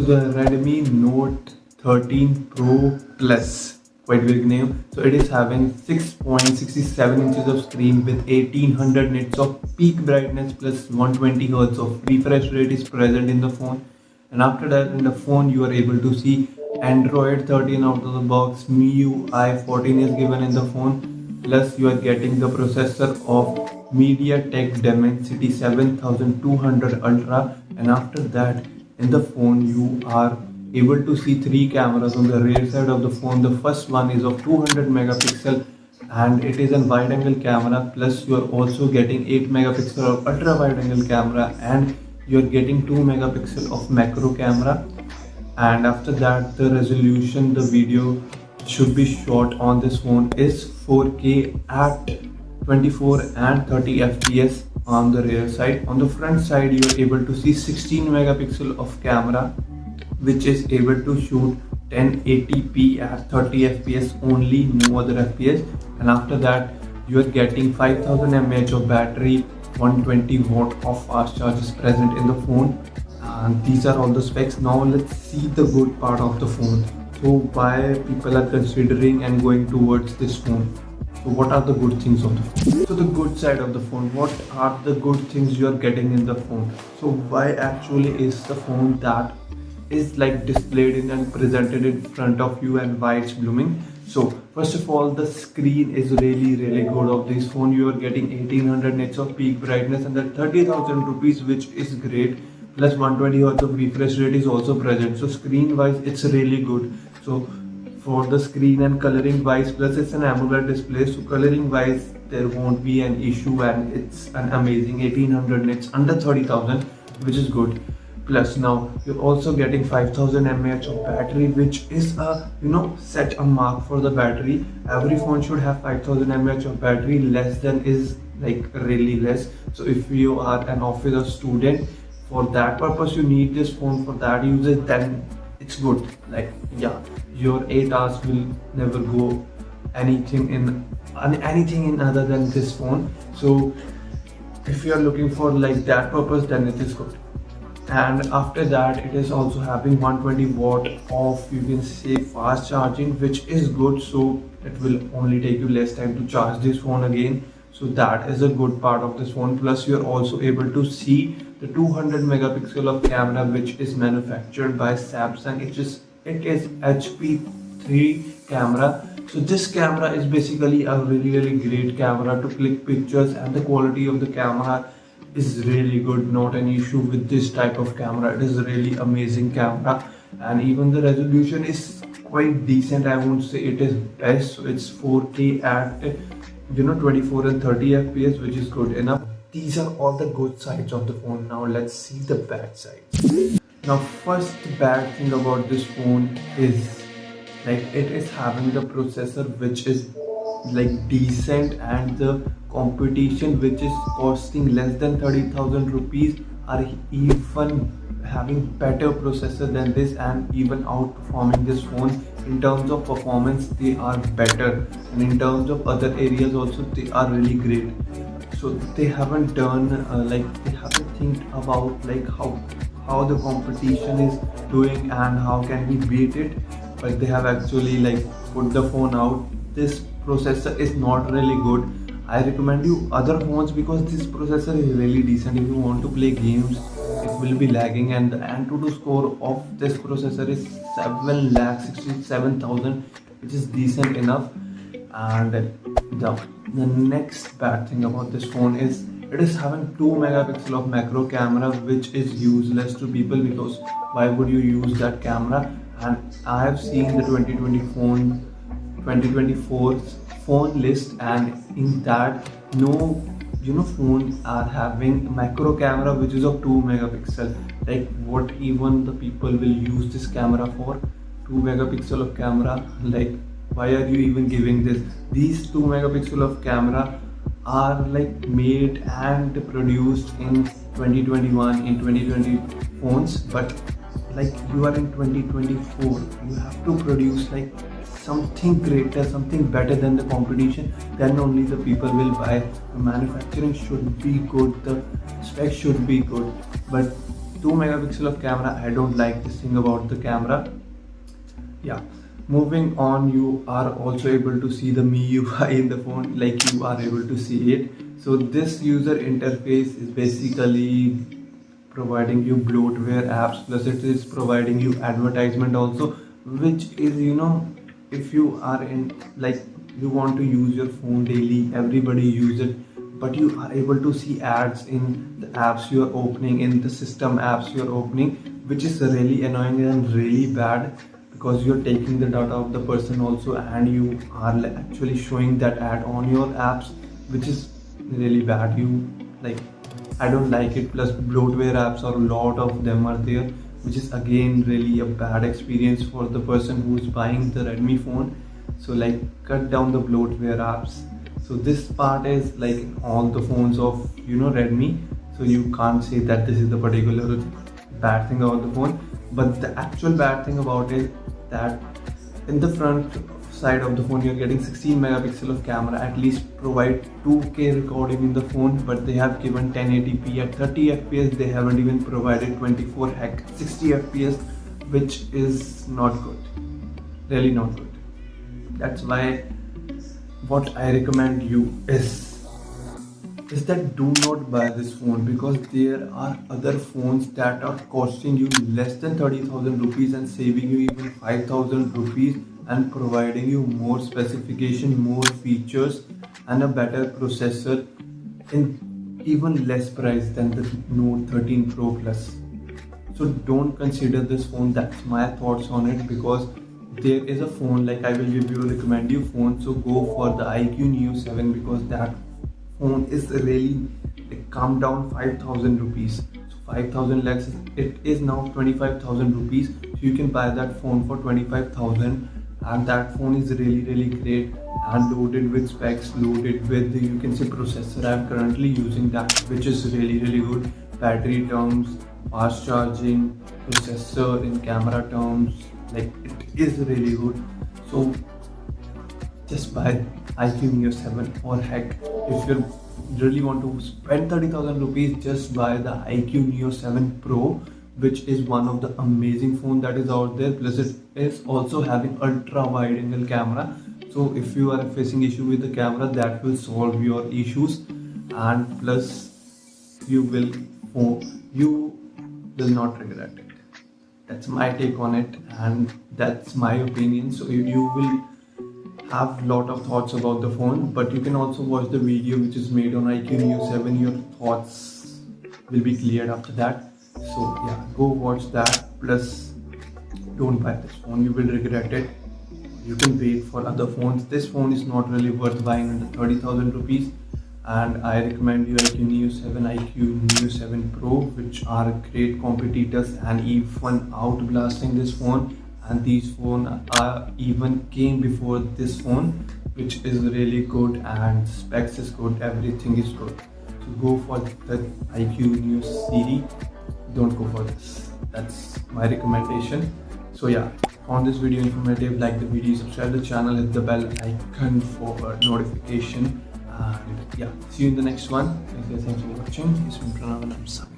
the Redmi Note 13 Pro Plus, quite big name. So it is having 6.67 inches of screen with 1800 nits of peak brightness plus 120 Hz of refresh rate is present in the phone. And after that, in the phone you are able to see Android 13 out of the box, MIUI 14 is given in the phone, plus you are getting the processor of MediaTek Dimensity 7200 Ultra. And after that, in the phone you are able to see three cameras on the rear side of the phone. The first one is of 200 megapixel and it is a wide angle camera, plus you are also getting 8 megapixel of ultra wide angle camera, and you are getting 2 megapixel of macro camera. And after that, the resolution the video should be shot on this phone is 4K at 24 and 30 fps on the rear side. On the front side you are able to see 16 megapixel of camera which is able to shoot 1080p at 30 fps only, no other fps. And after that you are getting 5000 mAh of battery, 120 watt of fast charge is present in the phone. And these are all the specs. Now let's see the good part of the phone. So why people are considering and going towards this phone. So what are the good things of the phone? So the good side of the phone, what are the good things you are getting in the phone? So why actually is the phone that is like displayed in and presented in front of you and why it's blooming? So first of all, the screen is really good of this phone. You are getting 1800 nits of peak brightness and the 30,000 rupees, which is great, plus 120 Hz of refresh rate is also present. So screen wise it's really good. So for the screen and coloring wise, plus it's an AMOLED display, so coloring wise there won't be an issue, and it's an amazing 1800 nits under 30,000, which is good. Plus now you're also getting 5000 mAh of battery, which is a set a mark for the battery. Every phone should have 5000 mAh of battery, less than is like really less. So if you are an office or student, for that purpose you need this phone for that usage, then it's good. Like yeah, your 8 hours will never go anything in other than this phone. So if you are looking for like that purpose, then it is good. And after that it is also having 120 watt of, you can say, fast charging, which is good. So it will only take you less time to charge this phone again. So that is a good part of this phone. Plus you are also able to see the 200 megapixel of camera, which is manufactured by Samsung. It is HP3 camera. So this camera is basically a really great camera to click pictures, and the quality of the camera is really good. Not an issue with this type of camera. It is a really amazing camera, and even the resolution is quite decent. I won't say it is best. So it's 4K at 24 and 30 fps, which is good enough. These are all the good sides of the phone. Now let's see the bad sides. Now first bad thing about this phone is like it is having the processor which is like decent, and the competition which is costing less than 30,000 rupees are even having better processor than this and even outperforming this phone. In terms of performance they are better, and in terms of other areas also they are really great. So they haven't done they haven't think about like how the competition is doing and how can we beat it, but they have actually like put the phone out. This processor is not really good. I recommend you other phones because this processor is really decent. If you want to play games, it will be lagging, and the Antutu score of this processor is 7,67,000, which is decent enough. And the next bad thing about this phone is it is having 2 megapixel of macro camera, which is useless to people, because why would you use that camera? And I have seen the 2024 phone list, and in that no phones are having macro camera which is of 2 megapixel. Like what even the people will use this camera for? 2 megapixel of camera, like why are you even giving this? These 2 megapixel of camera are like made and produced in 2021 in 2020 phones, but like you are in 2024, you have to produce like something greater, something better than the competition, then only the people will buy. The manufacturing should be good, the specs should be good, but 2 megapixel of camera. I don't like this thing about the camera. Yeah, moving on, you are also able to see the MIUI in the phone, like you are able to see it. So this user interface is basically providing you bloatware apps, plus it is providing you advertisement also, which is, you know, if you are in, like, you want to use your phone daily, everybody use it, but you are able to see ads in the apps you are opening, in the system apps you are opening, which is really annoying and really bad, because you're taking the data of the person also, and you are actually showing that ad on your apps, which is really bad. You, like, I don't like it. Plus bloatware apps, are a lot of them are there, which is again really a bad experience for the person who's buying the Redmi phone. So like, cut down the bloatware apps. So this part is like in all the phones of, you know, Redmi. So you can't say that this is the particular bad thing about the phone, but the actual bad thing about it, that in the front side of the phone you're getting 16 megapixel of camera, at least provide 2K recording in the phone, but they have given 1080p at 30 fps. They haven't even provided 24 heck 60 fps, which is not good, really not good. That's why what I recommend you is that do not buy this phone, because there are other phones that are costing you less than 30,000 rupees and saving you even 5,000 rupees and providing you more specification, more features and a better processor in even less price than the Note 13 Pro Plus. So don't consider this phone. That's my thoughts on it, because there is a phone, like I will give you a recommend you phone, so go for the iQOO Neo 7, because that phone is really, like, calm down, 5,000 rupees. So 5,000 lakhs, it is now 25,000 rupees. So you can buy that phone for 25,000, and that phone is really great and loaded with specs, loaded with the, you can say, processor. I'm currently using that, which is really good. Battery terms, fast charging, processor in camera terms, like, it is really good. So just buy iQOO Neo 7, or heck, if you really want to spend 30,000 rupees, just buy the iQOO Neo 7 Pro, which is one of the amazing phone that is out there. Plus it is also having ultra wide angle camera, so if you are facing issue with the camera, that will solve your issues, and plus you will not regret it. That's my take on it, and that's my opinion. So you will have lot of thoughts about the phone, but you can also watch the video which is made on iQOO Neo 7. Your thoughts will be cleared after that. So yeah, go watch that. Plus don't buy this phone, you will regret it. You can wait for other phones. This phone is not really worth buying under 30,000 rupees, and I recommend you iQOO Neo 7, iQOO Neo 7 Pro, which are great competitors and even outblasting this phone. And these phones are even came before this phone, which is really good, and specs is good, everything is good. So go for the iQOO Neo series, don't go for this. That's my recommendation. So yeah, found this video informative, like the video, subscribe to the channel, hit the bell icon for notification, and yeah, see you in the next one. Thanks for watching. It's been Pranav and I'm signing.